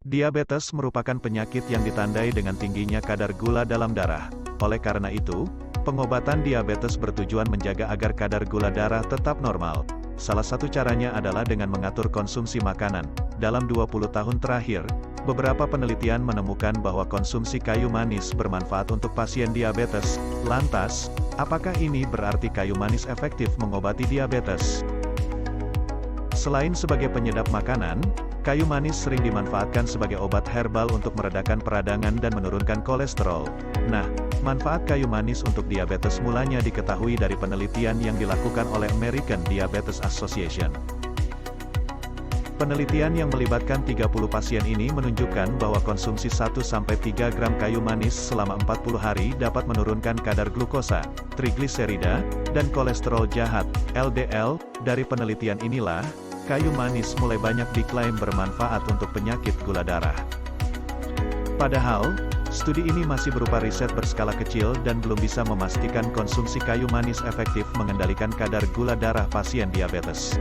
Diabetes merupakan penyakit yang ditandai dengan tingginya kadar gula dalam darah. Oleh karena itu, pengobatan diabetes bertujuan menjaga agar kadar gula darah tetap normal. Salah satu caranya adalah dengan mengatur konsumsi makanan. Dalam 20 tahun terakhir, beberapa penelitian menemukan bahwa konsumsi kayu manis bermanfaat untuk pasien diabetes. Lantas, apakah ini berarti kayu manis efektif mengobati diabetes? Selain sebagai penyedap makanan, kayu manis sering dimanfaatkan sebagai obat herbal untuk meredakan peradangan dan menurunkan kolesterol. Nah, manfaat kayu manis untuk diabetes mulanya diketahui dari penelitian yang dilakukan oleh American Diabetes Association. Penelitian yang melibatkan 30 pasien ini menunjukkan bahwa konsumsi 1-3 gram kayu manis selama 40 hari dapat menurunkan kadar glukosa, trigliserida, dan kolesterol jahat, LDL. Dari penelitian inilah, kayu manis mulai banyak diklaim bermanfaat untuk penyakit gula darah. Padahal, studi ini masih berupa riset berskala kecil dan belum bisa memastikan konsumsi kayu manis efektif mengendalikan kadar gula darah pasien diabetes.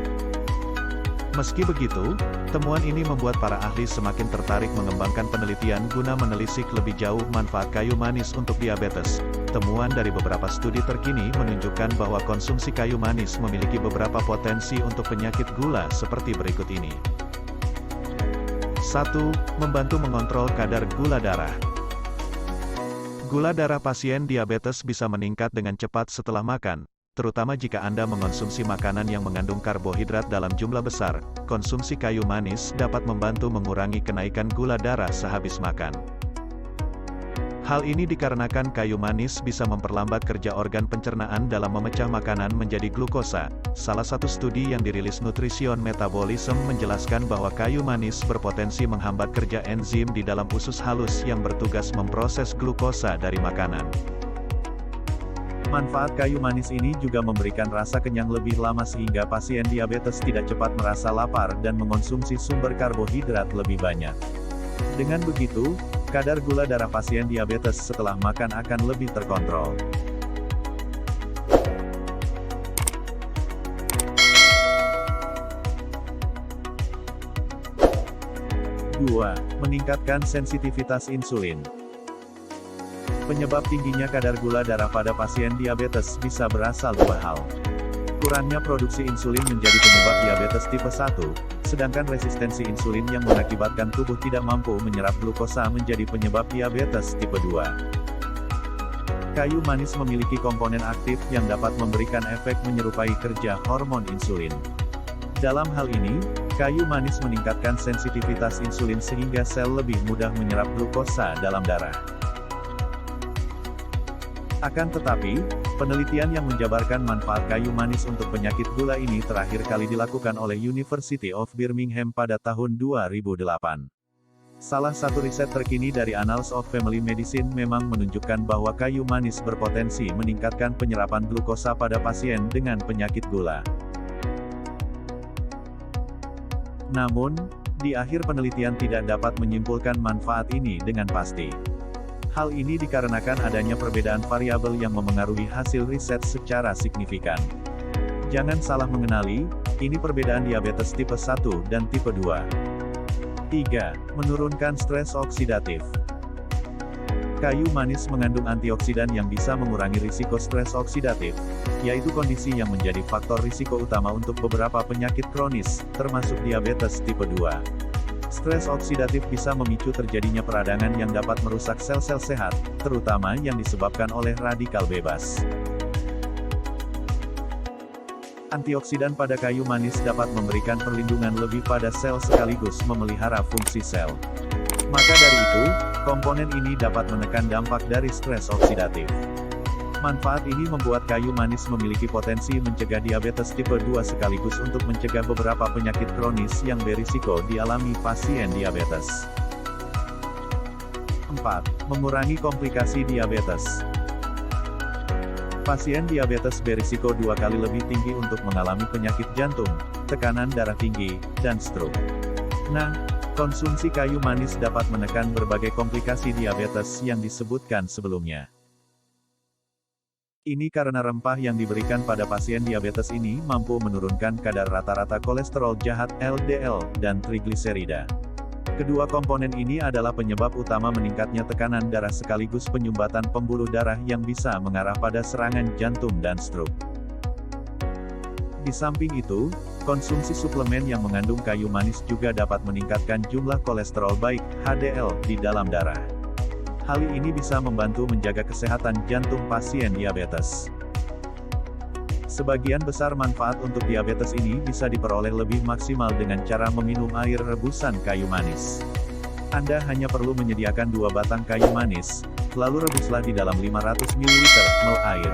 Meski begitu, temuan ini membuat para ahli semakin tertarik mengembangkan penelitian guna menelisik lebih jauh manfaat kayu manis untuk diabetes. Temuan dari beberapa studi terkini menunjukkan bahwa konsumsi kayu manis memiliki beberapa potensi untuk penyakit gula seperti berikut ini. 1. Membantu mengontrol kadar gula darah. Gula darah pasien diabetes bisa meningkat dengan cepat setelah makan, terutama jika Anda mengonsumsi makanan yang mengandung karbohidrat dalam jumlah besar. Konsumsi kayu manis dapat membantu mengurangi kenaikan gula darah sehabis makan. Hal ini dikarenakan kayu manis bisa memperlambat kerja organ pencernaan dalam memecah makanan menjadi glukosa. Salah satu studi yang dirilis Nutrition Metabolism menjelaskan bahwa kayu manis berpotensi menghambat kerja enzim di dalam usus halus yang bertugas memproses glukosa dari makanan. Manfaat kayu manis ini juga memberikan rasa kenyang lebih lama sehingga pasien diabetes tidak cepat merasa lapar dan mengonsumsi sumber karbohidrat lebih banyak. Dengan begitu, kadar gula darah pasien diabetes setelah makan akan lebih terkontrol. Dua, meningkatkan sensitivitas insulin. Penyebab tingginya kadar gula darah pada pasien diabetes bisa berasal dua hal. Kurangnya produksi insulin menjadi penyebab diabetes tipe 1, sedangkan resistensi insulin yang mengakibatkan tubuh tidak mampu menyerap glukosa menjadi penyebab diabetes tipe 2. Kayu manis memiliki komponen aktif yang dapat memberikan efek menyerupai kerja hormon insulin. Dalam hal ini, kayu manis meningkatkan sensitivitas insulin sehingga sel lebih mudah menyerap glukosa dalam darah. Akan tetapi, penelitian yang menjabarkan manfaat kayu manis untuk penyakit gula ini terakhir kali dilakukan oleh University of Birmingham pada tahun 2008. Salah satu riset terkini dari Annals of Family Medicine memang menunjukkan bahwa kayu manis berpotensi meningkatkan penyerapan glukosa pada pasien dengan penyakit gula. Namun, di akhir penelitian tidak dapat menyimpulkan manfaat ini dengan pasti. Hal ini dikarenakan adanya perbedaan variabel yang memengaruhi hasil riset secara signifikan. Jangan salah mengenali, ini perbedaan diabetes tipe 1 dan tipe 2. 3. Menurunkan stres oksidatif. Kayu manis mengandung antioksidan yang bisa mengurangi risiko stres oksidatif, yaitu kondisi yang menjadi faktor risiko utama untuk beberapa penyakit kronis, termasuk diabetes tipe 2. Stres oksidatif bisa memicu terjadinya peradangan yang dapat merusak sel-sel sehat, terutama yang disebabkan oleh radikal bebas. Antioksidan pada kayu manis dapat memberikan perlindungan lebih pada sel sekaligus memelihara fungsi sel. Maka dari itu, komponen ini dapat menekan dampak dari stres oksidatif. Manfaat ini membuat kayu manis memiliki potensi mencegah diabetes tipe 2 sekaligus untuk mencegah beberapa penyakit kronis yang berisiko dialami pasien diabetes. 4. Mengurangi komplikasi diabetes. Pasien diabetes berisiko 2 kali lebih tinggi untuk mengalami penyakit jantung, tekanan darah tinggi, dan stroke. Nah, konsumsi kayu manis dapat menekan berbagai komplikasi diabetes yang disebutkan sebelumnya. Ini karena rempah yang diberikan pada pasien diabetes ini mampu menurunkan kadar rata-rata kolesterol jahat LDL dan trigliserida. Kedua komponen ini adalah penyebab utama meningkatnya tekanan darah sekaligus penyumbatan pembuluh darah yang bisa mengarah pada serangan jantung dan stroke. Di samping itu, konsumsi suplemen yang mengandung kayu manis juga dapat meningkatkan jumlah kolesterol baik, HDL, di dalam darah. Hal ini bisa membantu menjaga kesehatan jantung pasien diabetes. Sebagian besar manfaat untuk diabetes ini bisa diperoleh lebih maksimal dengan cara meminum air rebusan kayu manis. Anda hanya perlu menyediakan 2 batang kayu manis, lalu rebuslah di dalam 500 ml air.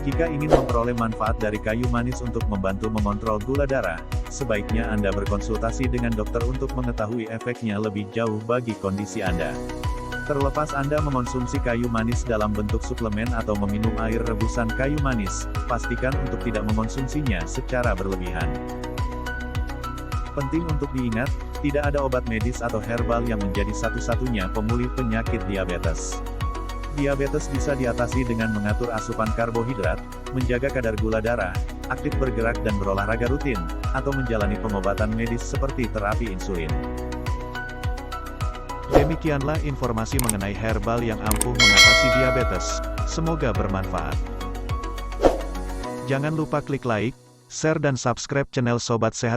Jika ingin memperoleh manfaat dari kayu manis untuk membantu mengontrol gula darah, sebaiknya Anda berkonsultasi dengan dokter untuk mengetahui efeknya lebih jauh bagi kondisi Anda. Terlepas Anda mengonsumsi kayu manis dalam bentuk suplemen atau meminum air rebusan kayu manis, pastikan untuk tidak mengonsumsinya secara berlebihan. Penting untuk diingat, tidak ada obat medis atau herbal yang menjadi satu-satunya pemulih penyakit diabetes. Diabetes bisa diatasi dengan mengatur asupan karbohidrat, menjaga kadar gula darah, aktif bergerak dan berolahraga rutin, atau menjalani pengobatan medis seperti terapi insulin. Demikianlah informasi mengenai herbal yang ampuh mengatasi diabetes. Semoga bermanfaat. Jangan lupa klik like, share dan subscribe channel Sobat Sehat